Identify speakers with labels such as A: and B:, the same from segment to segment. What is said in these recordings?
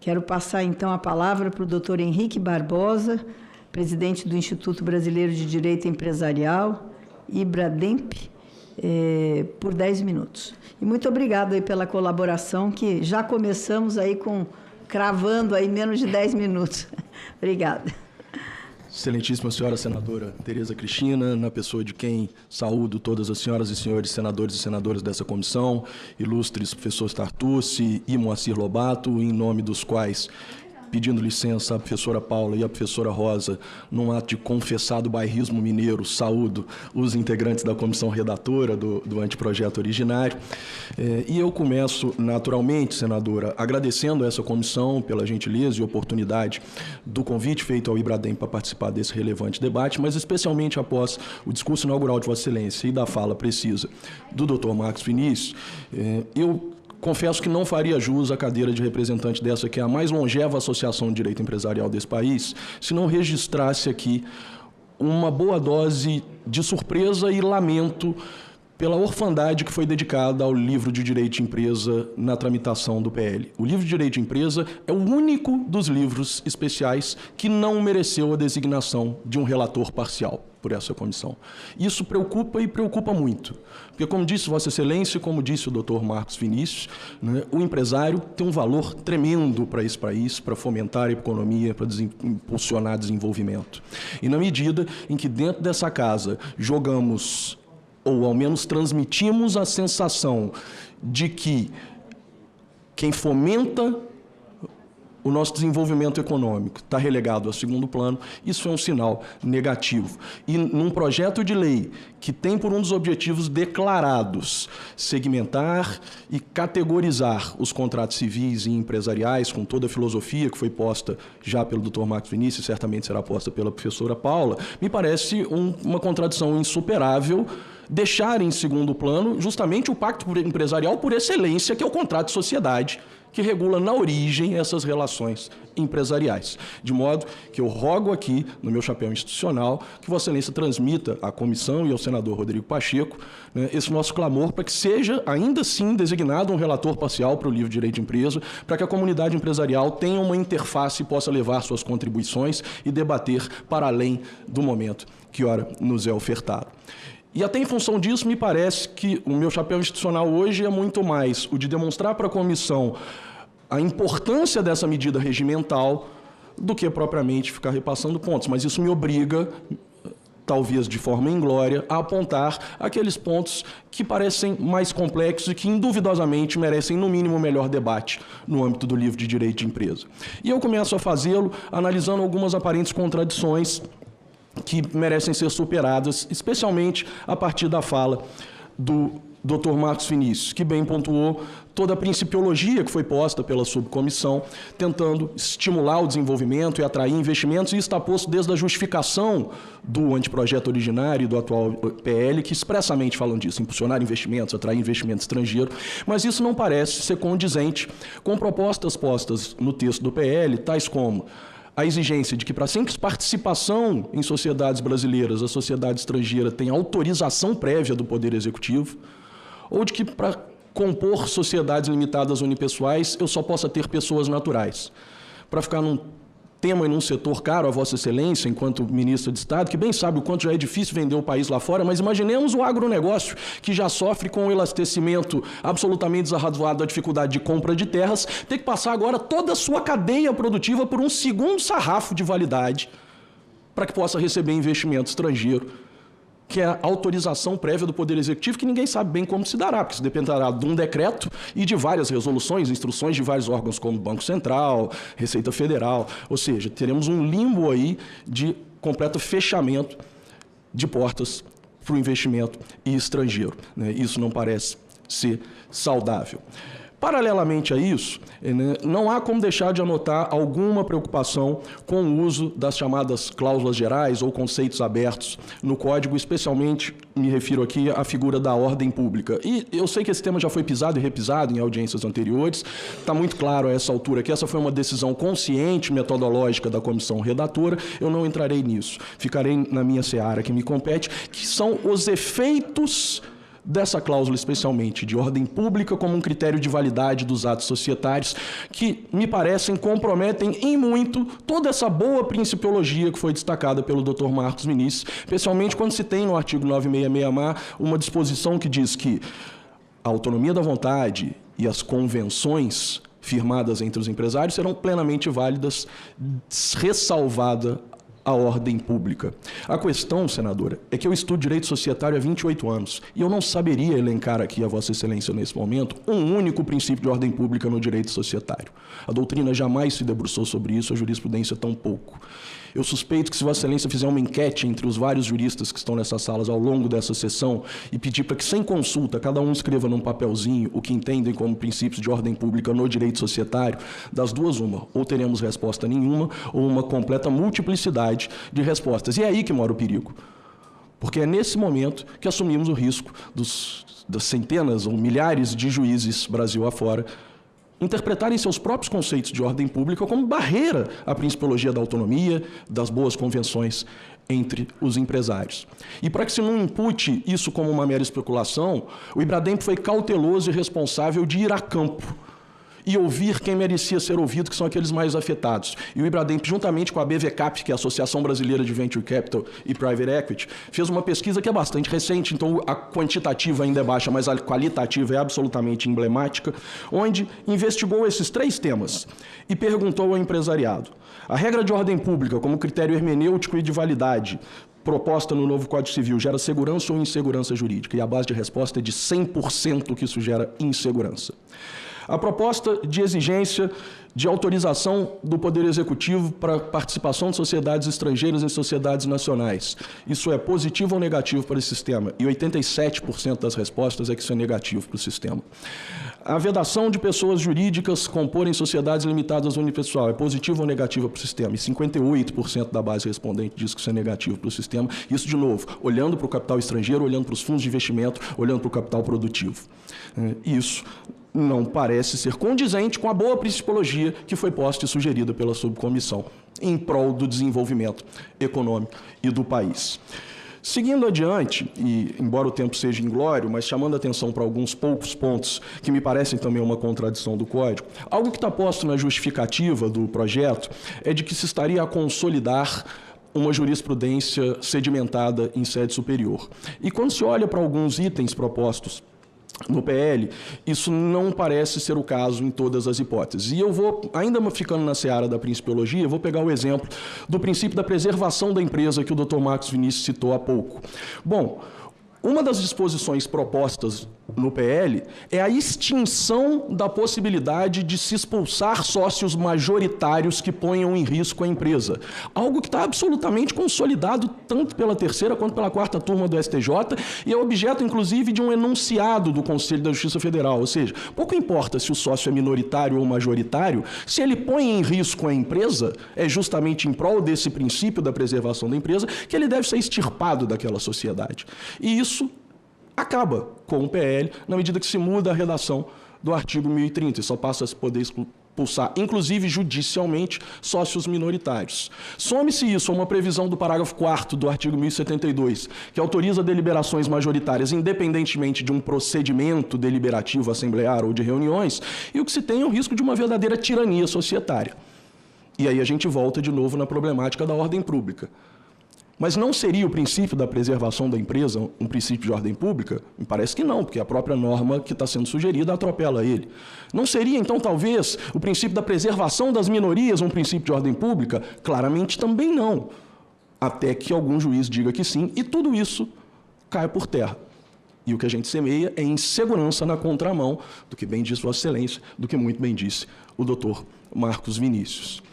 A: Quero passar, então, a palavra para o doutor Henrique Barbosa, presidente do Instituto Brasileiro de Direito Empresarial, IBRADEMP, por 10 minutos. E muito obrigada aí pela colaboração, que já começamos aí cravando aí menos de 10 minutos. Obrigada.
B: Excelentíssima senhora senadora Tereza Cristina, na pessoa de quem saúdo todas as senhoras e senhores senadores e senadoras dessa comissão, ilustres professor Tartucci e Moacir Lobato, em nome dos quais, pedindo licença à professora Paula e à professora Rosa, num ato de confessado bairrismo mineiro, saúdo os integrantes da comissão redatora do anteprojeto originário. E eu começo, naturalmente, senadora, agradecendo a essa comissão pela gentileza e oportunidade do convite feito ao IBRADEM para participar desse relevante debate, mas especialmente após o discurso inaugural de Vossa Excelência e da fala precisa do Dr. Marcos Vinícius, eu confesso que não faria jus à cadeira de representante dessa, que é a mais longeva associação de direito empresarial desse país, se não registrasse aqui uma boa dose de surpresa e lamento pela orfandade que foi dedicada ao livro de direito de empresa na tramitação do PL. O livro de direito de empresa é o único dos livros especiais que não mereceu a designação de um relator parcial por essa comissão. Isso preocupa e preocupa muito, porque, como disse Vossa Excelência, como disse o Dr. Marcos Vinícius, né, o empresário tem um valor tremendo para esse país, para fomentar a economia, para impulsionar desenvolvimento. E na medida em que dentro dessa casa jogamos, ou ao menos transmitimos a sensação de que quem fomenta o nosso desenvolvimento econômico está relegado a segundo plano, isso é um sinal negativo. E num projeto de lei que tem por um dos objetivos declarados segmentar e categorizar os contratos civis e empresariais, com toda a filosofia que foi posta já pelo Dr. Marcos Vinícius, certamente será posta pela professora Paula, me parece uma contradição insuperável deixar em segundo plano justamente o pacto empresarial por excelência, que é o contrato de sociedade, que regula na origem essas relações empresariais. De modo que eu rogo aqui, no meu chapéu institucional, que Vossa Excelência transmita à comissão e ao senador Rodrigo Pacheco, né, esse nosso clamor para que seja, ainda assim, designado um relator parcial para o livro de direito de empresa, para que a comunidade empresarial tenha uma interface e possa levar suas contribuições e debater para além do momento que, ora, nos é ofertado. E até em função disso, me parece que o meu chapéu institucional hoje é muito mais o de demonstrar para a comissão a importância dessa medida regimental do que propriamente ficar repassando pontos. Mas isso me obriga, talvez de forma inglória, a apontar aqueles pontos que parecem mais complexos e que, induvidosamente, merecem, no mínimo, o melhor debate no âmbito do livro de direito de empresa. E eu começo a fazê-lo analisando algumas aparentes contradições que merecem ser superadas, especialmente a partir da fala do Dr. Marcos Vinícius, que bem pontuou toda a principiologia que foi posta pela subcomissão, tentando estimular o desenvolvimento e atrair investimentos, e está posto desde a justificação do anteprojeto originário e do atual PL, que expressamente falam disso, impulsionar investimentos, atrair investimento estrangeiro, mas isso não parece ser condizente com propostas postas no texto do PL, tais como a exigência de que, para simples participação em sociedades brasileiras, a sociedade estrangeira tenha autorização prévia do Poder Executivo, ou de que, para compor sociedades limitadas unipessoais, eu só possa ter pessoas naturais. Para ficar num tema e num setor caro a Vossa Excelência, enquanto ministro de Estado, que bem sabe o quanto já é difícil vender o país lá fora, mas imaginemos o agronegócio, que já sofre com o elastecimento absolutamente desarrazoado da dificuldade de compra de terras, ter que passar agora toda a sua cadeia produtiva por um segundo sarrafo de validade para que possa receber investimento estrangeiro, que é a autorização prévia do Poder Executivo, que ninguém sabe bem como se dará, porque isso dependerá de um decreto e de várias resoluções, instruções de vários órgãos, como Banco Central, Receita Federal. Ou seja, teremos um limbo aí de completo fechamento de portas para o investimento estrangeiro, né? Isso não parece ser saudável. Paralelamente a isso, não há como deixar de anotar alguma preocupação com o uso das chamadas cláusulas gerais ou conceitos abertos no Código, especialmente me refiro aqui à figura da ordem pública. E eu sei que esse tema já foi pisado e repisado em audiências anteriores, está muito claro a essa altura que essa foi uma decisão consciente, metodológica da comissão redatora, eu não entrarei nisso, ficarei na minha seara que me compete, que são os efeitos dessa cláusula, especialmente de ordem pública, como um critério de validade dos atos societários, que, me parecem, comprometem em muito toda essa boa principiologia que foi destacada pelo Dr. Marcos Vinícius, especialmente quando se tem no artigo 966-MA uma disposição que diz que a autonomia da vontade e as convenções firmadas entre os empresários serão plenamente válidas, ressalvada a ordem pública. A questão, senadora, é que eu estudo direito societário há 28 anos e eu não saberia elencar aqui a Vossa Excelência nesse momento um único princípio de ordem pública no direito societário. A doutrina jamais se debruçou sobre isso, a jurisprudência tampouco. Eu suspeito que se Vossa Excelência fizer uma enquete entre os vários juristas que estão nessas salas ao longo dessa sessão e pedir para que, sem consulta, cada um escreva num papelzinho o que entendem como princípios de ordem pública no direito societário, das duas uma, ou teremos resposta nenhuma ou uma completa multiplicidade de respostas. E é aí que mora o perigo. Porque é nesse momento que assumimos o risco das centenas ou milhares de juízes Brasil afora interpretarem seus próprios conceitos de ordem pública como barreira à principiologia da autonomia, das boas convenções entre os empresários. E para que se não impute isso como uma mera especulação, o Ibrademp foi cauteloso e responsável de ir a campo e ouvir quem merecia ser ouvido, que são aqueles mais afetados. E o Ibrademp, juntamente com a BVCAP, que é a Associação Brasileira de Venture Capital e Private Equity, fez uma pesquisa que é bastante recente, então a quantitativa ainda é baixa, mas a qualitativa é absolutamente emblemática, onde investigou esses 3 temas e perguntou ao empresariado: a regra de ordem pública, como critério hermenêutico e de validade, proposta no novo Código Civil, gera segurança ou insegurança jurídica? E a base de resposta é de 100% que isso gera insegurança. A proposta de exigência de autorização do Poder Executivo para participação de sociedades estrangeiras em sociedades nacionais. Isso é positivo ou negativo para esse sistema? E 87% das respostas é que isso é negativo para o sistema. A vedação de pessoas jurídicas comporem sociedades limitadas unipessoal é positivo ou negativa para o sistema? E 58% da base respondente diz que isso é negativo para o sistema. Isso, de novo, olhando para o capital estrangeiro, olhando para os fundos de investimento, olhando para o capital produtivo. Isso não parece ser condizente com a boa principiologia que foi posta e sugerida pela subcomissão em prol do desenvolvimento econômico e do país. Seguindo adiante, e embora o tempo seja inglório, mas chamando a atenção para alguns poucos pontos que me parecem também uma contradição do Código, algo que está posto na justificativa do projeto é de que se estaria a consolidar uma jurisprudência sedimentada em sede superior. E quando se olha para alguns itens propostos no PL, isso não parece ser o caso em todas as hipóteses. E eu vou, ainda ficando na seara da principiologia, vou pegar o exemplo do princípio da preservação da empresa que o Dr. Marcos Vinícius citou há pouco. Bom, uma das disposições propostas no PL é a extinção da possibilidade de se expulsar sócios majoritários que ponham em risco a empresa. Algo que está absolutamente consolidado tanto pela terceira quanto pela quarta turma do STJ e é objeto, inclusive, de um enunciado do Conselho da Justiça Federal. Ou seja, pouco importa se o sócio é minoritário ou majoritário, se ele põe em risco a empresa, é justamente em prol desse princípio da preservação da empresa que ele deve ser extirpado daquela sociedade. E isso acaba com o PL na medida que se muda a redação do artigo 1030 e só passa a se poder expulsar, inclusive judicialmente, sócios minoritários. Some-se isso a uma previsão do parágrafo 4º do artigo 1072, que autoriza deliberações majoritárias independentemente de um procedimento deliberativo assemblear ou de reuniões, e o que se tem é o risco de uma verdadeira tirania societária. E aí a gente volta de novo na problemática da ordem pública. Mas não seria o princípio da preservação da empresa um princípio de ordem pública? Me parece que não, porque a própria norma que está sendo sugerida atropela ele. Não seria, então, talvez, o princípio da preservação das minorias um princípio de ordem pública? Claramente também não. Até que algum juiz diga que sim, e tudo isso cai por terra. E o que a gente semeia é insegurança na contramão do que bem disse Vossa Excelência, do que muito bem disse o doutor Marcos Vinícius.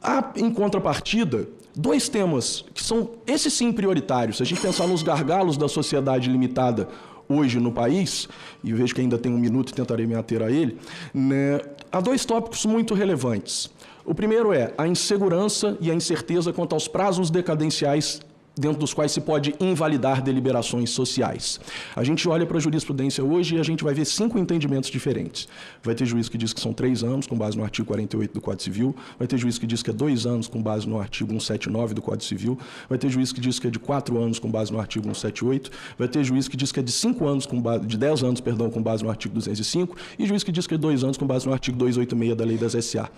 B: Há, em contrapartida, 2 temas que são, esses sim, prioritários. Se a gente pensar nos gargalos da sociedade limitada hoje no país, e eu vejo que ainda tem 1 minuto e tentarei me ater a ele, né, há 2 tópicos muito relevantes. O primeiro é a insegurança e a incerteza quanto aos prazos decadenciais dentro dos quais se pode invalidar deliberações sociais. A gente olha para a jurisprudência hoje e a gente vai ver 5 entendimentos diferentes. Vai ter juiz que diz que são 3 anos, com base no artigo 48 do Código Civil, vai ter juiz que diz que é 2 anos, com base no artigo 179 do Código Civil, vai ter juiz que diz que é de 4 anos, com base no artigo 178, vai ter juiz que diz que é de 5 anos, de 10 anos, perdão, com base no artigo 205, e juiz que diz que é 2 anos, com base no artigo 286 da Lei das SA.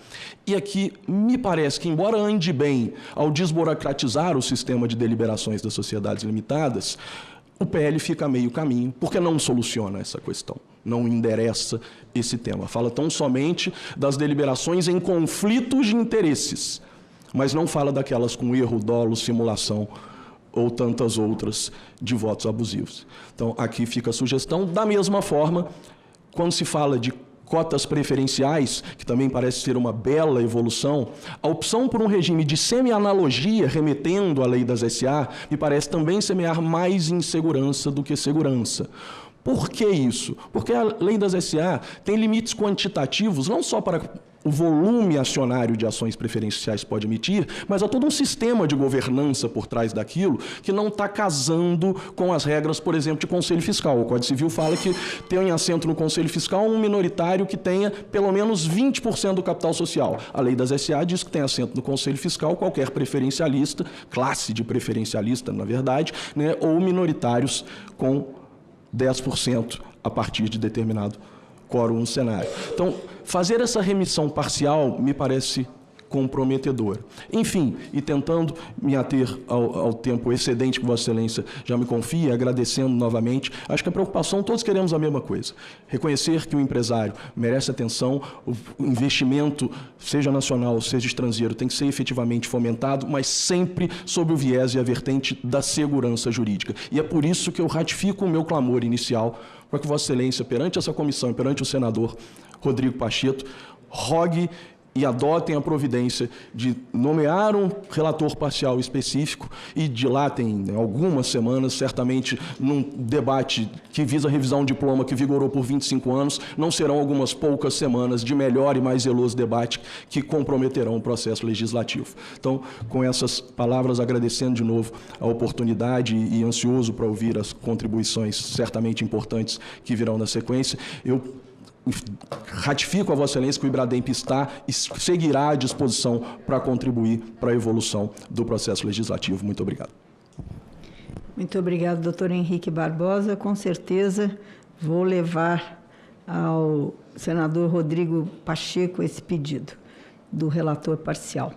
B: E aqui, me parece que, embora ande bem ao desburocratizar o sistema de deliberações das sociedades limitadas, o PL fica meio caminho, porque não soluciona essa questão, não endereça esse tema. Fala tão somente das deliberações em conflitos de interesses, mas não fala daquelas com erro, dolo, simulação ou tantas outras de votos abusivos. Então, aqui fica a sugestão. Da mesma forma, quando se fala de cotas preferenciais, que também parece ser uma bela evolução, a opção por um regime de semi-analogia, remetendo à lei das SA, me parece também semear mais insegurança do que segurança. Por que isso? Porque a lei das SA tem limites quantitativos, não só para o volume acionário de ações preferenciais pode emitir, mas há todo um sistema de governança por trás daquilo que não está casando com as regras, por exemplo, de Conselho Fiscal. O Código Civil fala que tem assento no Conselho Fiscal um minoritário que tenha pelo menos 20% do capital social. A lei das SA diz que tem assento no Conselho Fiscal qualquer preferencialista, classe de preferencialista, na verdade, né, ou minoritários com 10% a partir de determinado quórum no cenário. Então, fazer essa remissão parcial me parece comprometedor. Enfim, e tentando me ater ao tempo excedente que Vossa Excelência já me confia, agradecendo novamente, acho que a preocupação, todos queremos a mesma coisa. Reconhecer que o empresário merece atenção, o investimento, seja nacional, seja estrangeiro, tem que ser efetivamente fomentado, mas sempre sob o viés e a vertente da segurança jurídica. E é por isso que eu ratifico o meu clamor inicial para que Vossa Excelência, perante essa comissão e perante o senador Rodrigo Pacheco, rogue e adotem a providência de nomear um relator parcial específico e de lá tem algumas semanas, certamente num debate que visa revisar um diploma que vigorou por 25 anos, não serão algumas poucas semanas de melhor e mais zeloso debate que comprometerão o processo legislativo. Então, com essas palavras, agradecendo de novo a oportunidade e ansioso para ouvir as contribuições certamente importantes que virão na sequência, eu ratifico a Vossa Excelência que o IBRADEMP está e seguirá à disposição para contribuir para a evolução do processo legislativo. Muito obrigado.
A: Muito obrigado, doutor Henrique Barbosa. Com certeza vou levar ao senador Rodrigo Pacheco esse pedido do relator parcial.